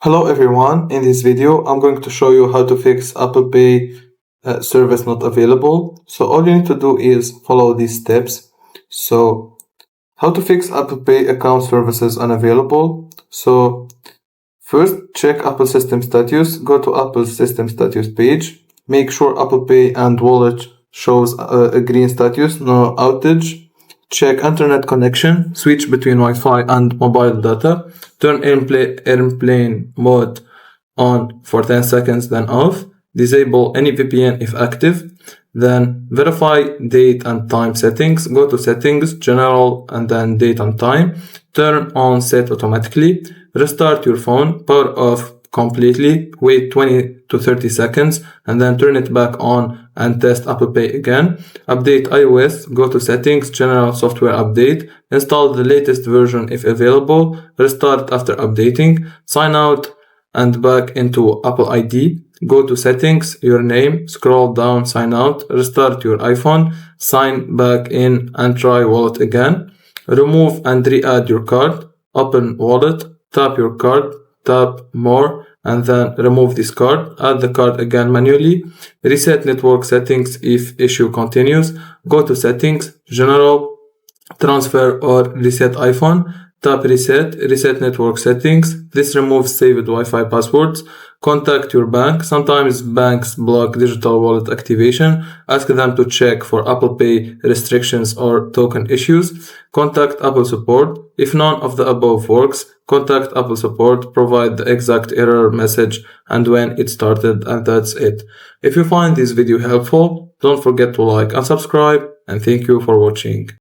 Hello everyone, in this video I'm going to show you how to fix Apple Pay service not available. So all you need to do is follow these steps. So how to fix Apple Pay account services unavailable. So first check Apple system status, go to Apple's system status page, make sure Apple Pay and wallet shows a green status, no outage. Check internet connection, switch between Wi-Fi and mobile data, turn airplane mode on for 10 seconds, then off, disable any VPN if active, then verify date and time settings, go to settings, general, and then date and time, turn on set automatically, restart your phone, power off completely, wait 20 to 30 seconds, and then turn it back on and test Apple Pay again. Update iOS, go to settings, general software update, install the latest version if available, restart after updating, sign out and back into Apple ID, go to settings, your name, scroll down, sign out, restart your iPhone, sign back in and try wallet again, remove and re-add your card, open wallet, tap your card, tap more, and then remove this card, add the card again manually, reset network settings if issue continues, go to settings, general, transfer or reset iPhone, tap reset network settings. This removes saved Wi-Fi passwords. Contact your bank. Sometimes banks block digital wallet activation. Ask them to check for Apple Pay restrictions or token issues. Contact Apple support. If none of the above works, contact Apple support, provide the exact error message and when it started, and that's it. If you find this video helpful, don't forget to like and subscribe, and thank you for watching.